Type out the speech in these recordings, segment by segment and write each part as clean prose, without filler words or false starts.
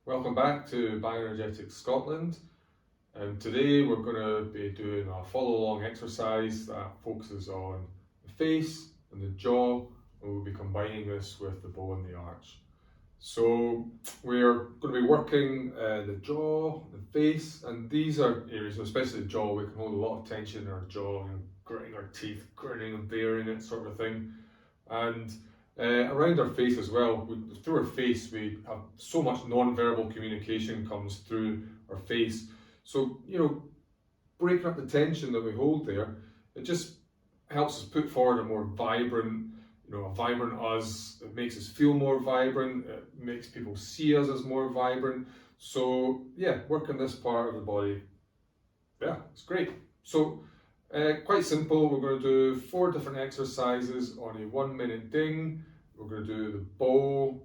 Welcome back to Bioenergetics Scotland. Today we're going to be doing a follow-along exercise that focuses on the face and the jaw, and we'll be combining this with the bow and the arch. So we're going to be working the jaw, the face, and these are areas, especially the jaw, we can hold a lot of tension in our jaw and gritting our teeth, grinning and bearing it sort of thing. And around our face as well, through our face we have so much non-verbal communication comes through our face. So, breaking up the tension that we hold there, it just helps us put forward a more vibrant, a vibrant us. It makes us feel more vibrant, it makes people see us as more vibrant. So yeah, working this part of the body, yeah, it's great. So quite simple, we're going to do 4 different exercises on a 1-minute ding. We're going to do the bow,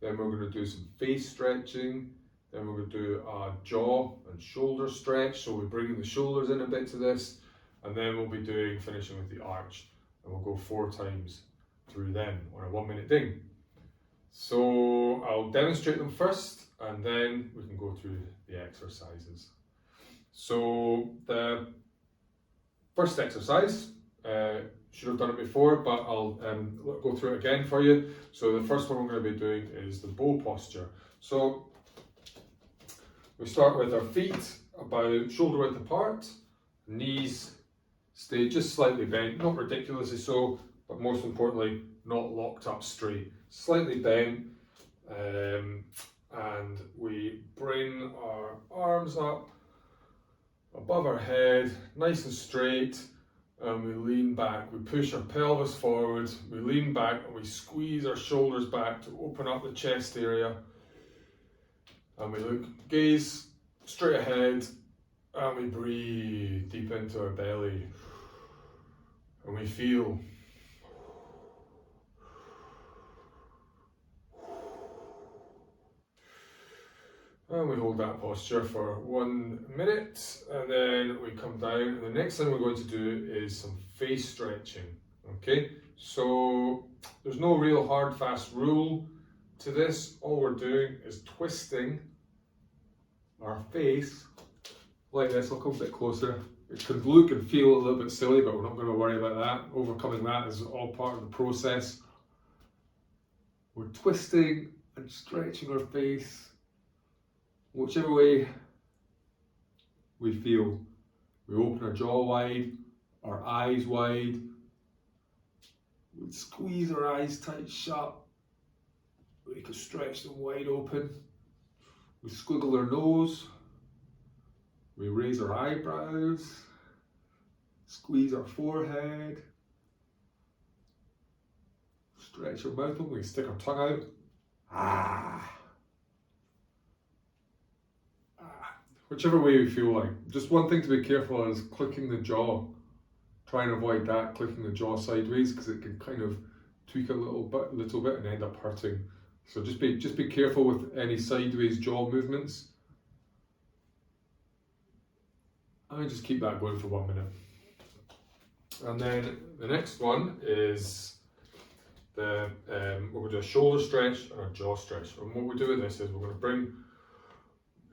then we're going to do some face stretching, then we're going to do a jaw and shoulder stretch, so we're bringing the shoulders in a bit to this, and then we'll be finishing with the arch, and we'll go 4 times through them on a 1-minute ding. So I'll demonstrate them first, and then we can go through the exercises. So the first exercise, should have done it before, but I'll go through it again for you. So the first one we're going to be doing is the bow posture. So we start with our feet about shoulder width apart, knees stay just slightly bent, not ridiculously so, but most importantly, not locked up straight, slightly bent, and we bring our arms up above our head, nice and straight, and we lean back. We push our pelvis forward, we lean back, and we squeeze our shoulders back to open up the chest area, and we gaze straight ahead, and we breathe deep into our belly, and we feel. And we hold that posture for 1 minute, and then we come down, and the next thing we're going to do is some face stretching. Okay, so there's no real hard fast rule to this. All we're doing is twisting our face like this. I'll come a bit closer. It can look and feel a little bit silly, but we're not going to worry about that. Overcoming that is all part of the process. We're twisting and stretching our face whichever way we feel. We open our jaw wide, our eyes wide, we squeeze our eyes tight shut, we can stretch them wide open, we squiggle our nose, we raise our eyebrows, squeeze our forehead, stretch our mouth open, we stick our tongue out. Whichever way we feel like. Just one thing to be careful of is clicking the jaw. Try and avoid that, clicking the jaw sideways, because it can kind of tweak a little bit and end up hurting. So just be careful with any sideways jaw movements. And just keep that going for 1 minute. And then the next one is we're going to do a shoulder stretch and a jaw stretch. And what we do with this is we're going to bring,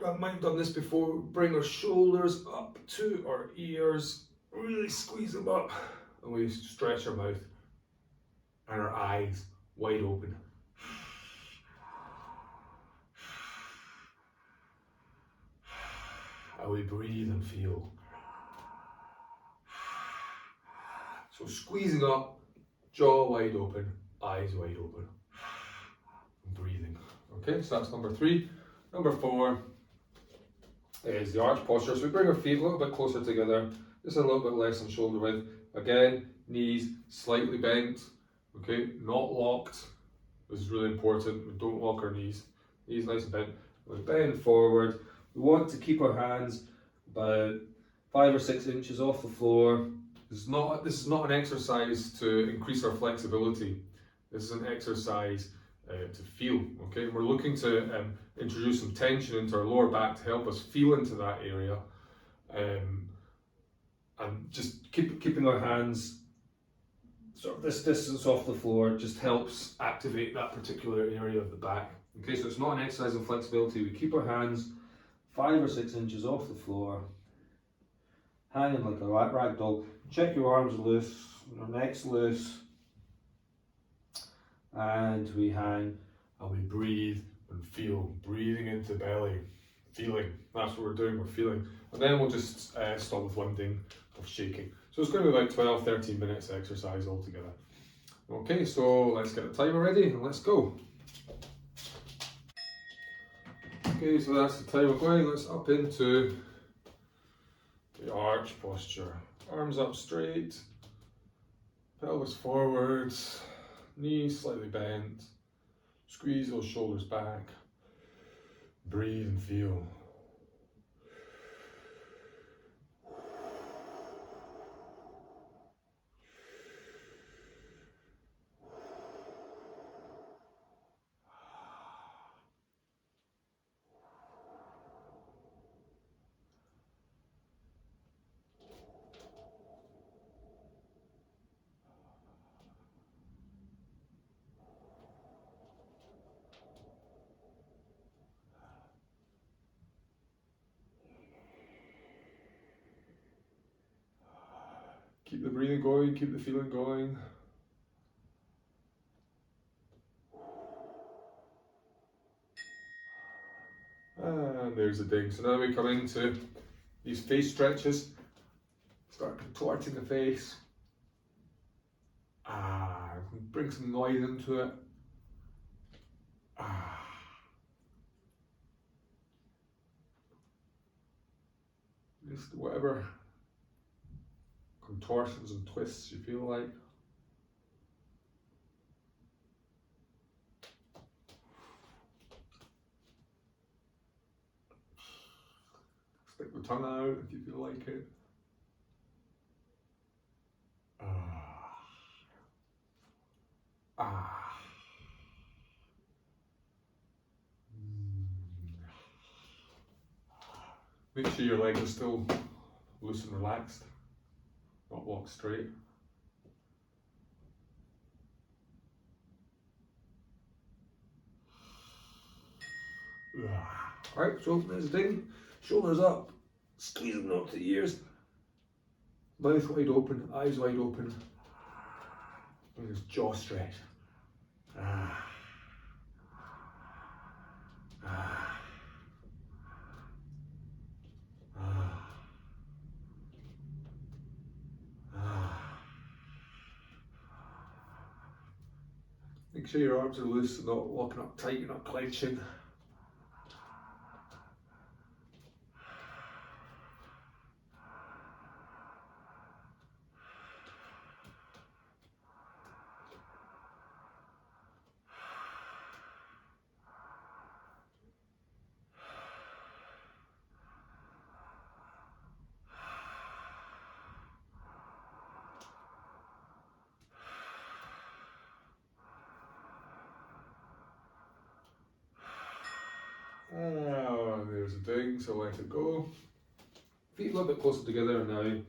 I might have done this before, bring our shoulders up to our ears, really squeeze them up, and we stretch our mouth and our eyes wide open. And we breathe and feel. So squeezing up, jaw wide open, eyes wide open, and breathing. Okay, so that's number 3. Number 4 is the arch posture. So we bring our feet a little bit closer together, just a little bit less than shoulder width. Again, knees slightly bent, okay, not locked. This is really important. We don't lock our knees. Knees nice and bent. We bend forward. We want to keep our hands about 5 or 6 inches off the floor. This is not an exercise to increase our flexibility. This is an exercise to feel. Okay, we're looking to introduce some tension into our lower back to help us feel into that area, and just keeping our hands sort of this distance off the floor just helps activate that particular area of the back. Okay, so it's not an exercise in flexibility. We keep our hands 5 or 6 inches off the floor, hanging like a rag doll. Check your arms loose, your neck's loose, and we hang and we breathe and feel. Breathing into belly, feeling. That's what we're doing, we're feeling. And then we'll just stop with one thing of shaking. So it's going to be about 12-13 minutes exercise altogether. Okay, so let's get the timer ready and let's go. Okay, so that's the timer going. Let's up into the arch posture. Arms up straight, pelvis forward, knees slightly bent. Squeeze those shoulders back. Breathe and feel. Keep the breathing going, keep the feeling going. And there's the thing. So now we come into these face stretches. Start contorting the face. Bring some noise into it. Just whatever contortions and twists you feel like. Stick the tongue out if you feel like it. Make sure your legs are still loose and relaxed, not locked straight. Alright, so there's the thing. Shoulders up, squeeze them up to the ears. Mouth wide open, eyes wide open. And just jaw stretch. Make sure your arms are loose and not locking up tight, you're not clenching. There's the thing, so let it go. Feet a little bit closer together, and now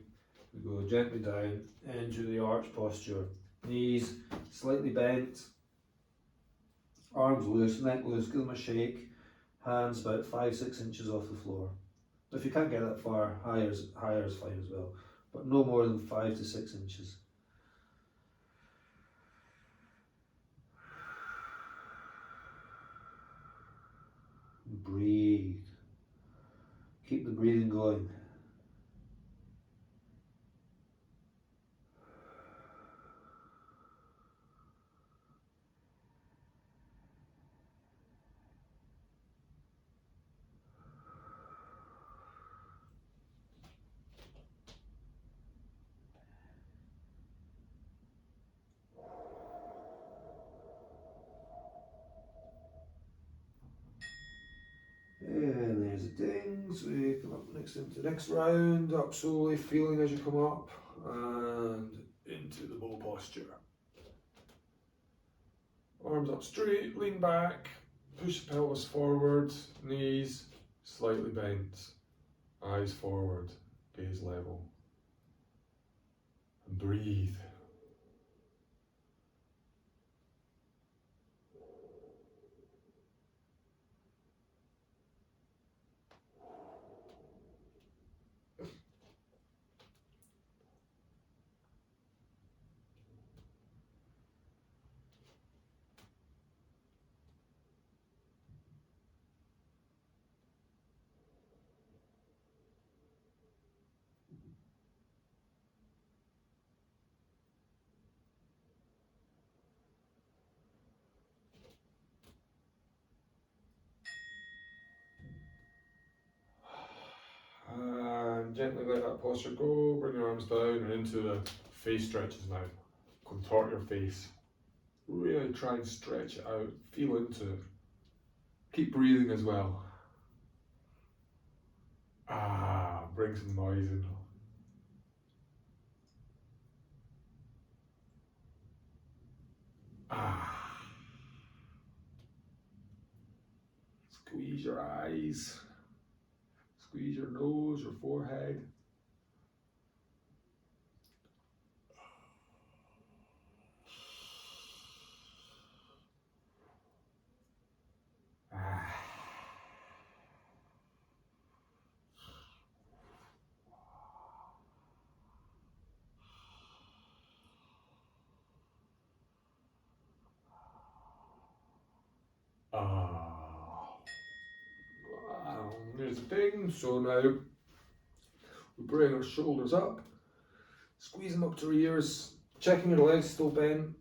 we go gently down into the arch posture. Knees slightly bent, arms loose, neck loose, give them a shake. Hands about 5-6 inches off the floor. If you can't get that far, higher is fine as well, but no more than 5 to 6 inches. Breathe. Keep the breathing going. And there's the ding, so you come up next into the next round, up slowly, feeling as you come up, and into the bow posture. Arms up straight, lean back, push the pelvis forward, knees slightly bent, eyes forward, gaze level. And breathe. Gently let that posture go, bring your arms down and into the face stretches now. Contort your face. Really try and stretch it out, feel into it. Keep breathing as well. Bring some noise in. Squeeze your eyes. Squeeze your nose, your forehead. There's a thing. So now we bring our shoulders up, squeeze them up to our ears, checking your legs still bent,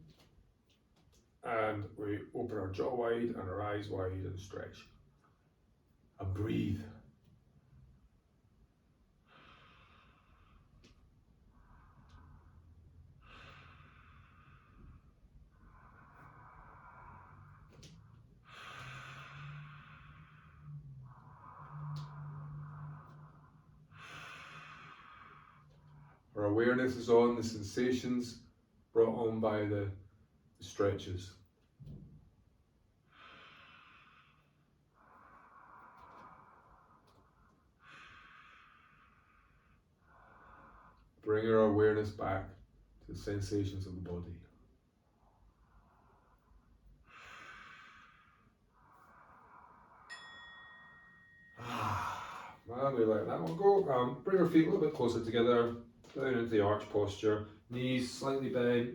and we open our jaw wide and our eyes wide and stretch. And breathe. Our awareness is on the sensations brought on by the stretches. Bring our awareness back to the sensations of the body. And we let that one go. Bring our feet a little bit closer together, down into the arch posture. Knees slightly bent,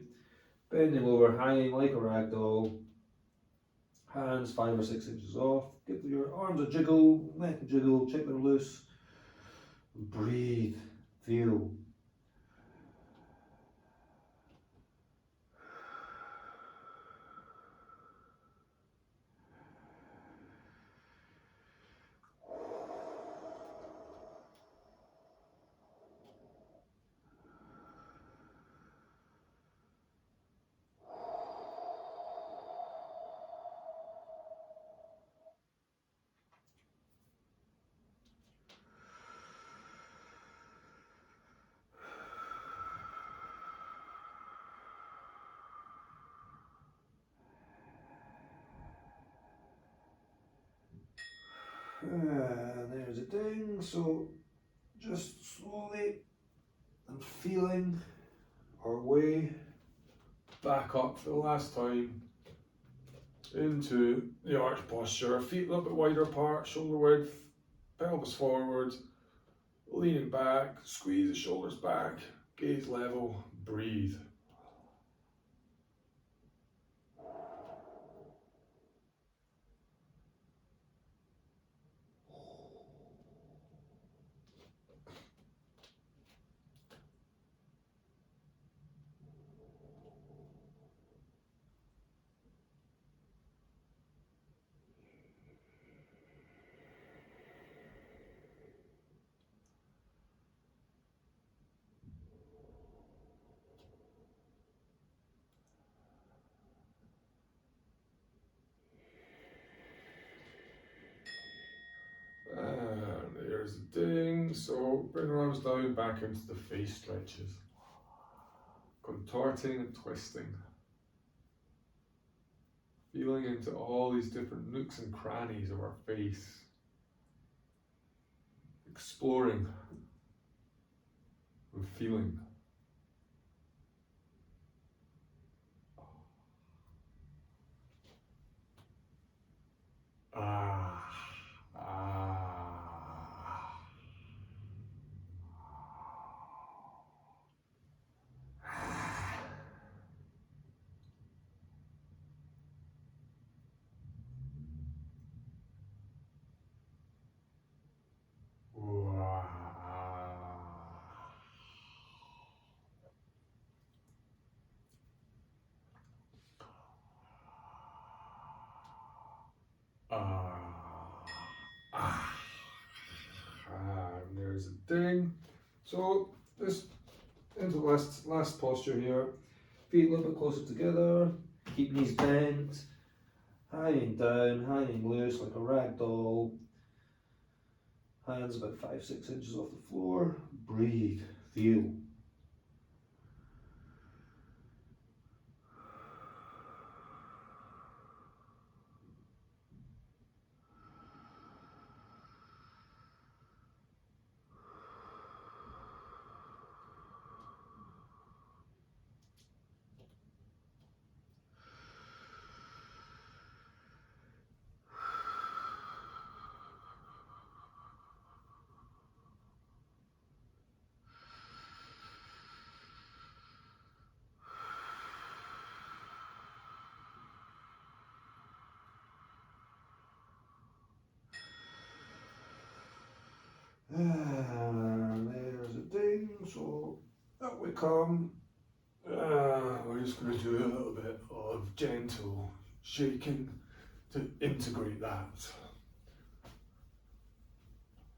bending over, hanging like a rag doll. Hands 5 or 6 inches off. Give your arms a jiggle, neck a jiggle, check they're loose. Breathe, feel. And there's a ding, so just slowly and feeling our way back up for the last time into the arch posture. Feet a little bit wider apart, shoulder width, pelvis forward, leaning back, squeeze the shoulders back, gaze level, breathe. And there's a ding. So bring our arms down back into the face stretches. Contorting and twisting. Feeling into all these different nooks and crannies of our face. Exploring and feeling. And there's a ding. So just into the last posture here. Feet a little bit closer together. Keep knees bent. Hanging down, hanging loose like a rag doll. Hands about 5-6 inches off the floor. Breathe. Feel. And there's a ding, so up we come. We're just going to do a little bit of gentle shaking to integrate that.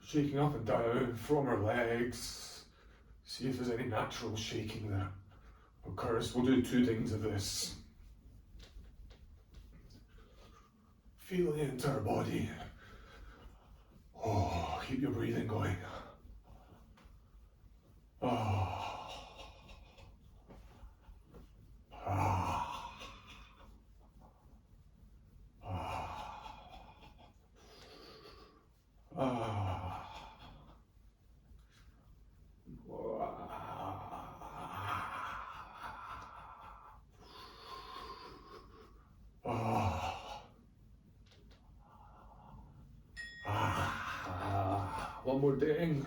Shaking up and down from our legs. See if there's any natural shaking that occurs. We'll do 2 things of this. Feeling it into our body. Oh, keep your breathing going. Oh. Ah. Ah. Ah. One more ding.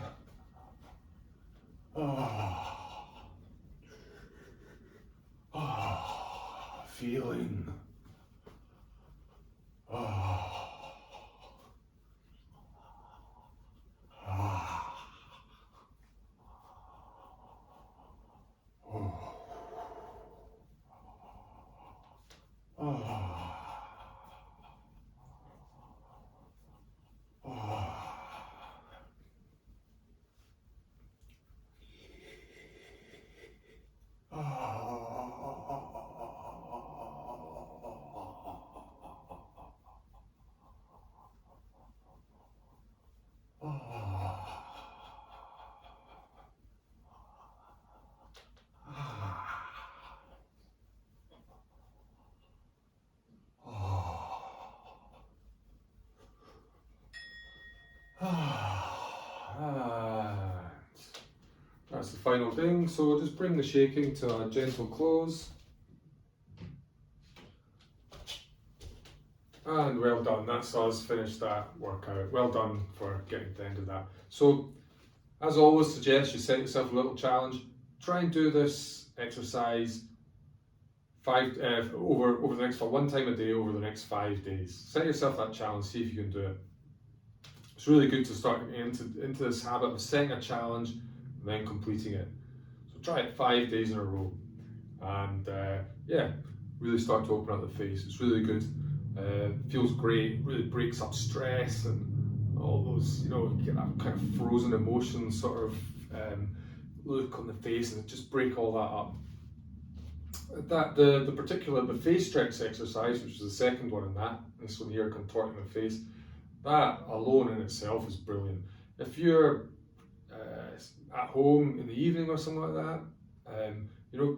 Feeling. That's the final thing, so we'll just bring the shaking to a gentle close. And well done, that's us finished that workout. Well done for getting to the end of that. So, as always, suggest you set yourself a little challenge. Try and do this exercise over the next, for 1 time a day over the next 5 days. Set yourself that challenge, see if you can do it. It's really good to start into this habit of setting a challenge and then completing it. So try it 5 days in a row, and yeah, really start to open up the face. It's really good. Feels great. Really breaks up stress and all those, you get that kind of frozen emotion sort of look on the face, and just break all that up. The face stretch exercise, which is the second one in that, this one here, contorting the face, that alone in itself is brilliant. If you're at home in the evening or something like that,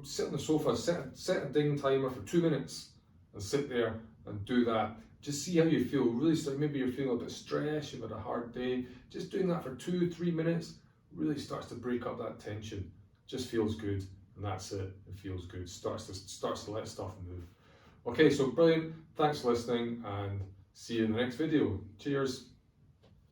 sit on the sofa, set a ding timer for 2 minutes and sit there and do that. Just see how you feel. Really start, maybe you're feeling a bit stressed, you've had a hard day. Just doing that for 2-3 minutes really starts to break up that tension. Just feels good, and that's it. It feels good. Starts to let stuff move. Okay, so brilliant. Thanks for listening, and see you in the next video. Cheers.